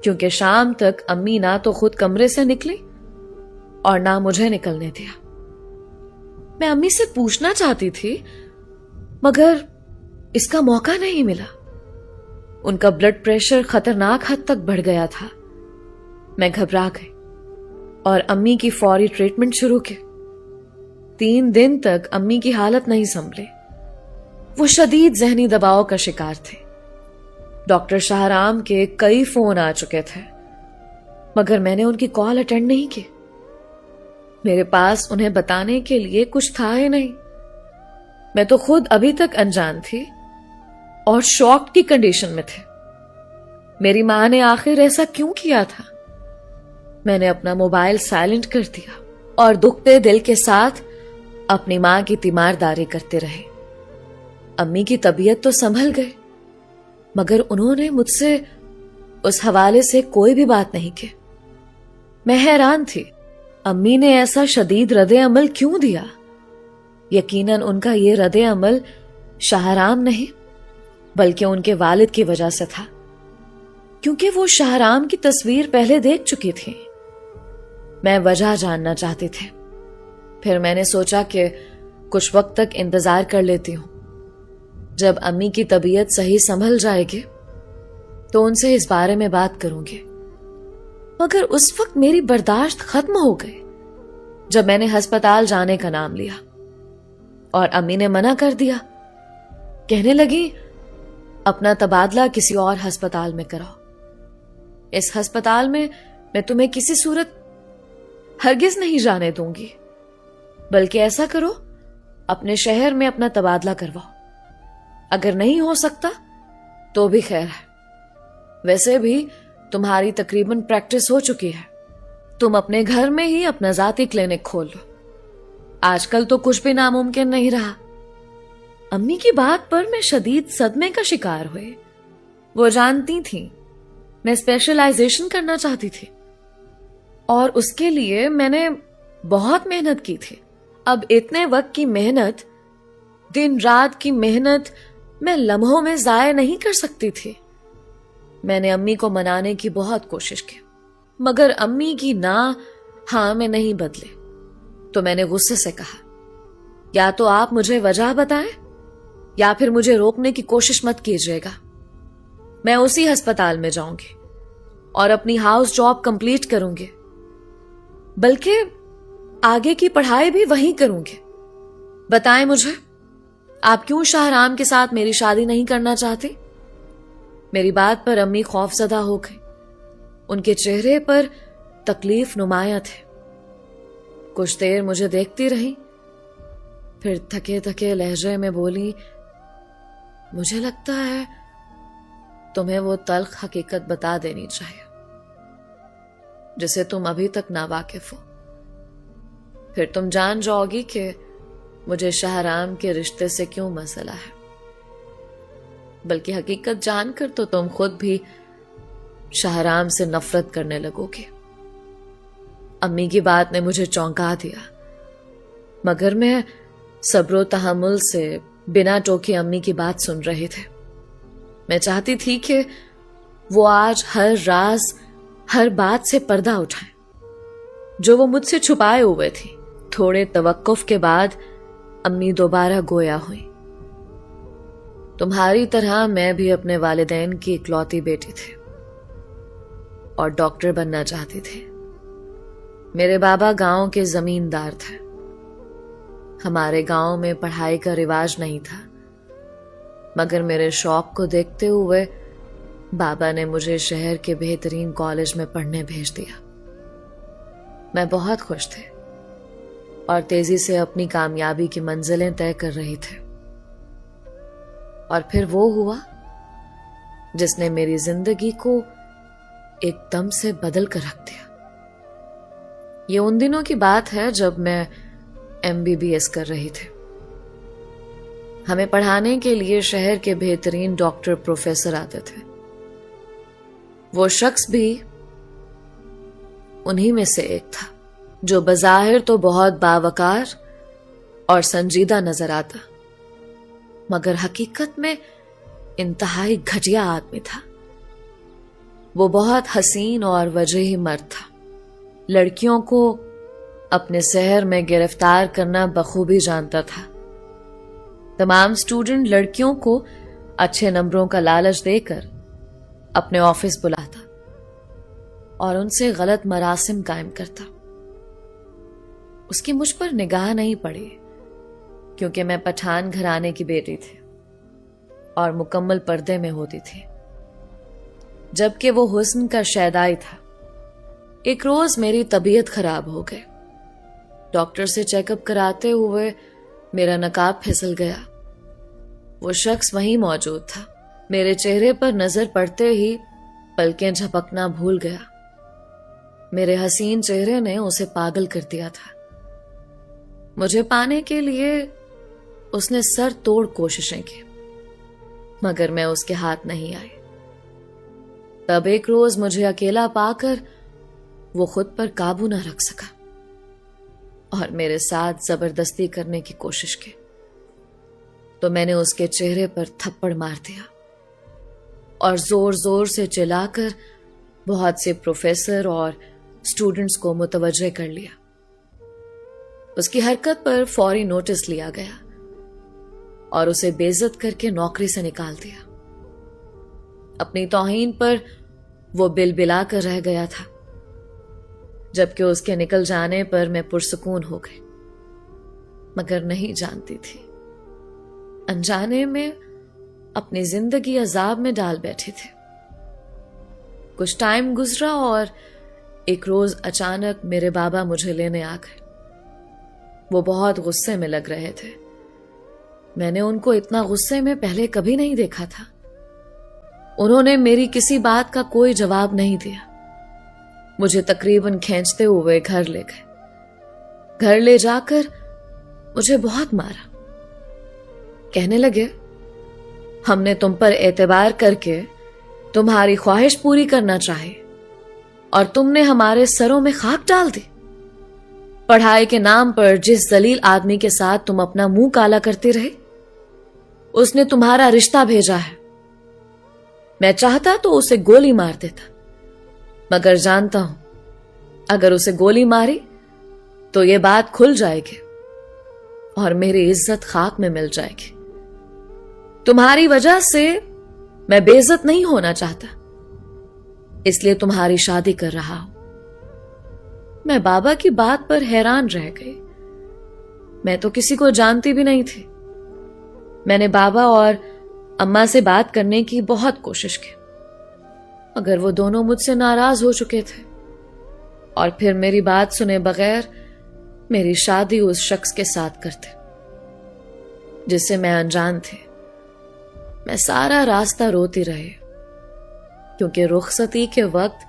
کیونکہ شام تک امی نہ تو خود کمرے سے نکلی اور نہ مجھے نکلنے دیا۔ میں امی سے پوچھنا چاہتی تھی مگر اس کا موقع نہیں ملا۔ ان کا بلڈ پریشر خطرناک حد تک بڑھ گیا تھا۔ میں گھبرا گئی اور امی کی فوری ٹریٹمنٹ شروع کی۔ 3 دن تک امی کی حالت نہیں سنبھلی۔ وہ شدید ذہنی دباؤ کا شکار تھے۔ ڈاکٹر شاہرام کے کئی فون آ چکے تھے مگر میں نے ان کی کال اٹینڈ نہیں کی۔ میرے پاس انہیں بتانے کے لیے کچھ تھا ہی نہیں۔ میں تو خود ابھی تک انجان تھی اور شاک کی کنڈیشن میں تھے۔ میری ماں نے آخر ایسا کیوں کیا تھا؟ میں نے اپنا موبائل سائلنٹ کر دیا اور دکھتے دل کے ساتھ اپنی ماں کی تیمارداری کرتے رہے۔ امی کی طبیعت تو سنبھل گئی مگر انہوں نے مجھ سے اس حوالے سے کوئی بھی بات نہیں کی۔ میں حیران تھی امی نے ایسا شدید رد عمل کیوں دیا۔ یقیناً ان کا یہ رد عمل شاہرام نہیں بلکہ ان کے والد کی وجہ سے تھا، کیونکہ وہ شاہرام کی تصویر پہلے دیکھ چکی تھی۔ میں وجہ جاننا چاہتی تھی۔ پھر میں نے سوچا کہ کچھ وقت تک انتظار کر لیتی ہوں۔ جب امی کی طبیعت صحیح سنبھل جائے گی تو ان سے اس بارے میں بات کروں گی۔ مگر اس وقت میری برداشت ختم ہو گئی جب میں نے ہسپتال جانے کا نام لیا اور امی نے منع کر دیا۔ کہنے لگی اپنا تبادلہ کسی اور ہسپتال میں کراؤ۔ اس ہسپتال میں تمہیں کسی صورت ہرگز نہیں جانے دوں گی، بلکہ ایسا کرو اپنے شہر میں اپنا تبادلہ کرواؤ۔ اگر نہیں ہو سکتا تو بھی خیر ہے، ویسے بھی تمہاری تقریباً پریکٹس ہو چکی ہے۔ تم اپنے گھر میں ہی اپنا ذاتی کلینک کھول لو۔ آج کل تو کچھ بھی ناممکن نہیں رہا۔ امی کی بات پر میں شدید صدمے کا شکار ہوئے۔ وہ جانتی تھیں میں اسپیشلائزیشن کرنا چاہتی تھی اور اس کے لیے میں نے بہت محنت کی تھی۔ اب اتنے وقت کی محنت، دن رات کی محنت میں لمحوں میں ضائع نہیں کر سکتی تھی۔ میں نے امی کو منانے کی بہت کوشش کی مگر امی کی نہ ہاں میں نہیں بدلے۔ تو میں نے غصے سے کہا یا تو آپ مجھے وجہ بتائیں یا پھر مجھے روکنے کی کوشش مت کیجیے گا۔ میں اسی ہسپتال میں جاؤں گی اور اپنی ہاؤس جاب کمپلیٹ کروں گی، بلکہ آگے کی پڑھائی بھی وہیں کروں گی۔ بتائیں مجھے آپ کیوں شاہرام کے ساتھ میری شادی نہیں کرنا چاہتے؟ میری بات پر امی خوف زدہ ہو گئی۔ ان کے چہرے پر تکلیف نمایاں تھے۔ کچھ دیر مجھے دیکھتی رہی، پھر تھکے تھکے لہجے میں بولی، مجھے لگتا ہے تمہیں وہ تلخ حقیقت بتا دینی چاہیے جسے تم ابھی تک ناواقف ہو۔ پھر تم جان جاؤ گی کہ مجھے شاہرام کے رشتے سے کیوں مسئلہ ہے، بلکہ حقیقت جان کر تو تم خود بھی شاہرام سے نفرت کرنے لگو گے۔ امی کی بات نے مجھے چونکا دیا مگر میں صبر و تحمل سے بنا ٹوکے امی کی بات سن رہی تھے۔ میں چاہتی تھی کہ وہ آج ہر راز، ہر بات سے پردہ اٹھائیں جو وہ مجھ سے چھپائے ہوئے تھی۔ تھوڑے توقف کے بعد امی دوبارہ گویا ہوئی، تمہاری طرح میں بھی اپنے والدین کی اکلوتی بیٹی تھی اور ڈاکٹر بننا چاہتی تھی۔ میرے بابا گاؤں کے زمیندار تھے۔ ہمارے گاؤں میں پڑھائی کا رواج نہیں تھا مگر میرے شوق کو دیکھتے ہوئے بابا نے مجھے شہر کے بہترین کالج میں پڑھنے بھیج دیا۔ میں بہت خوش تھی اور تیزی سے اپنی کامیابی کی منزلیں طے کر رہی تھی۔ اور پھر وہ ہوا جس نے میری زندگی کو ایک دم سے بدل کر رکھ دیا۔ یہ ان دنوں کی بات ہے جب میں MBBS کر رہی تھی۔ ہمیں پڑھانے کے لیے شہر کے بہترین ڈاکٹر پروفیسر آتے تھے۔ وہ شخص بھی انہی میں سے ایک تھا جو بظاہر تو بہت باوقار اور سنجیدہ نظر آتا مگر حقیقت میں انتہائی گھٹیا آدمی تھا۔ وہ بہت حسین اور وجیح مرد تھا. لڑکیوں کو اپنے سحر میں گرفتار کرنا بخوبی جانتا تھا. تمام اسٹوڈنٹ لڑکیوں کو اچھے نمبروں کا لالچ دے کر اپنے آفس بلاتا اور ان سے غلط مراسم قائم کرتا. اس کی مجھ پر نگاہ نہیں پڑی کیونکہ میں پٹھان گھرانے کی بیٹی تھی اور مکمل پردے میں ہوتی تھی، جبکہ وہ حسن کا شیدائی تھا. ایک روز میری طبیعت خراب ہو گئی. ڈاکٹر سے چیک اپ کراتے ہوئے میرا نقاب پھسل گیا. وہ شخص وہیں موجود تھا. میرے چہرے پر نظر پڑتے ہی پلکیں جھپکنا بھول گیا. میرے حسین چہرے نے اسے پاگل کر دیا تھا. مجھے پانے کے لیے اس نے سر توڑ کوششیں کی مگر میں اس کے ہاتھ نہیں آئی. تب ایک روز مجھے اکیلا پا کر وہ خود پر قابو نہ رکھ سکا اور میرے ساتھ زبردستی کرنے کی کوشش کی تو میں نے اس کے چہرے پر تھپڑ مار دیا اور زور زور سے چلا کر بہت سے پروفیسر اور اسٹوڈنٹس کو متوجہ کر لیا. اس کی حرکت پر فوری نوٹس لیا گیا اور اسے بے عزت کر کے نوکری سے نکال دیا. اپنی توہین پر وہ بل بلا کر رہ گیا تھا، جبکہ اس کے نکل جانے پر میں پرسکون ہو گئی. مگر نہیں جانتی تھی انجانے میں اپنی زندگی عذاب میں ڈال بیٹھی تھی. کچھ ٹائم گزرا اور ایک روز اچانک میرے بابا مجھے لینے آ گئے. وہ بہت غصے میں لگ رہے تھے. میں نے ان کو اتنا غصے میں پہلے کبھی نہیں دیکھا تھا. انہوں نے میری کسی بات کا کوئی جواب نہیں دیا. مجھے تقریباً کھینچتے ہوئے گھر لے گئے. گھر لے جا کر مجھے بہت مارا. کہنے لگے ہم نے تم پر اعتبار کر کے تمہاری خواہش پوری کرنا چاہی اور تم نے ہمارے سروں میں خاک ڈال دی. پڑھائی کے نام پر جس ذلیل آدمی کے ساتھ تم اپنا منہ کالا کرتے رہے اس نے تمہارا رشتہ بھیجا ہے. میں چاہتا تو اسے گولی مار دیتا مگر جانتا ہوں اگر اسے گولی ماری تو یہ بات کھل جائے گی اور میری عزت خاک میں مل جائے گی. تمہاری وجہ سے میں بے عزت نہیں ہونا چاہتا اس لیے تمہاری شادی کر رہا ہوں. میں بابا کی بات پر حیران رہ گئی. میں تو کسی کو جانتی بھی نہیں تھی. میں نے بابا اور اماں سے بات کرنے کی بہت کوشش کی مگر وہ دونوں مجھ سے ناراض ہو چکے تھے اور پھر میری بات سنے بغیر میری شادی اس شخص کے ساتھ کرتے جس سے میں انجان تھی. میں سارا راستہ روتی رہی کیونکہ رخصتی کے وقت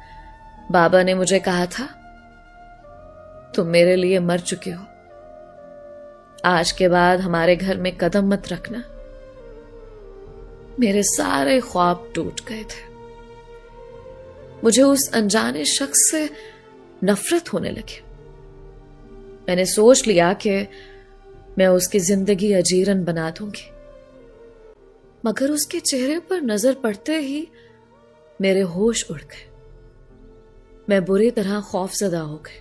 بابا نے مجھے کہا تھا تم میرے لیے مر چکی ہو. آج کے بعد ہمارے گھر میں قدم مت رکھنا. میرے سارے خواب ٹوٹ گئے تھے. مجھے اس انجانے شخص سے نفرت ہونے لگی. میں نے سوچ لیا کہ میں اس کی زندگی اجیرن بنا دوں گی مگر اس کے چہرے پر نظر پڑتے ہی میرے ہوش اڑ گئے. میں بری طرح خوفزدہ ہو گئی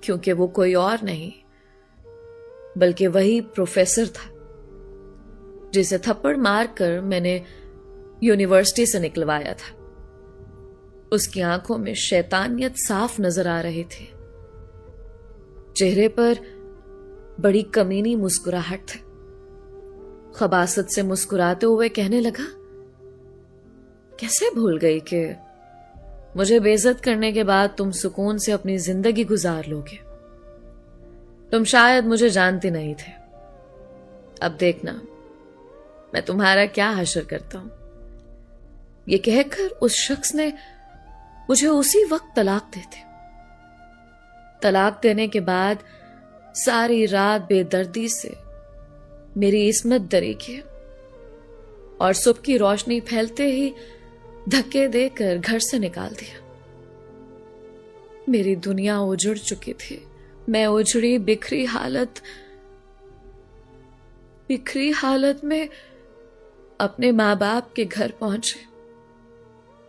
کیونکہ وہ کوئی اور نہیں بلکہ وہی پروفیسر تھا جسے تھپڑ مار کر میں نے یونیورسٹی سے نکلوایا تھا. اس کی آنکھوں میں شیطانیت صاف نظر آ رہی تھی. چہرے پر بڑی کمینی مسکراہٹ تھی. خباثت سے مسکراتے ہوئے کہنے لگا کیسے بھول گئی کہ مجھے بے عزت کرنے کے بعد تم سکون سے اپنی زندگی گزار لوگے. تم شاید مجھے جانتی نہیں تھے. اب دیکھنا میں تمہارا کیا حشر کرتا ہوں. یہ کہہ کر اس شخص نے مجھے اسی وقت طلاق دے دی. طلاق دینے کے بعد ساری رات بے دردی سے میری عصمت دری کی اور صبح کی روشنی پھیلتے ہی دھکے دے کر گھر سے نکال دیا. میری دنیا اجڑ چکی تھی. میں اجڑی بکھری حالت میں اپنے ماں باپ کے گھر پہنچے.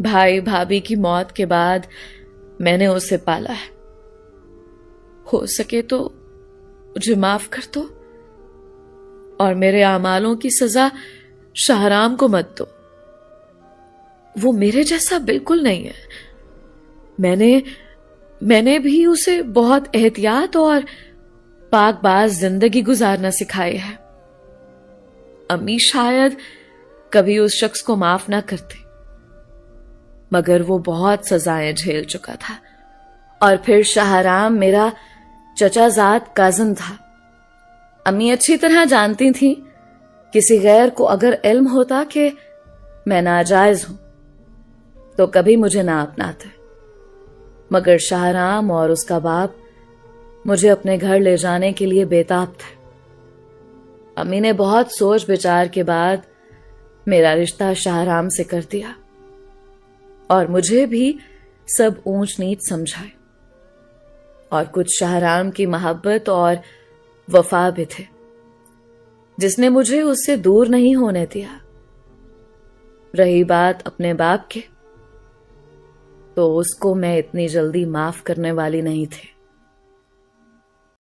بھائی بھابھی کی موت کے بعد میں نے اسے پالا ہے. ہو سکے تو مجھے معاف کر دو اور میرے اعمالوں کی سزا شاہرام کو مت دو. وہ میرے جیسا بالکل نہیں ہے. میں نے بھی اسے بہت احتیاط اور پاک باز زندگی گزارنا سکھائی ہے. امی شاید کبھی اس شخص کو معاف نہ کرتے، مگر وہ بہت سزائیں جھیل چکا تھا. اور پھر شاہرام میرا چچا زاد کازن تھا. امی اچھی طرح جانتی تھیں کسی غیر کو اگر علم ہوتا کہ میں ناجائز ہوں تو کبھی مجھے نہ اپناتے، مگر شاہرام اور اس کا باپ مجھے اپنے گھر لے جانے کے لیے بےتاب تھے. امی نے بہت سوچ بچار کے بعد میرا رشتہ شاہرام سے کر دیا اور مجھے بھی سب اونچ نیچ سمجھائے. اور کچھ شاہرام کی محبت اور وفا بھی تھے جس نے مجھے اس سے دور نہیں ہونے دیا. رہی بات اپنے باپ کے، تو اس کو میں اتنی جلدی معاف کرنے والی نہیں تھی.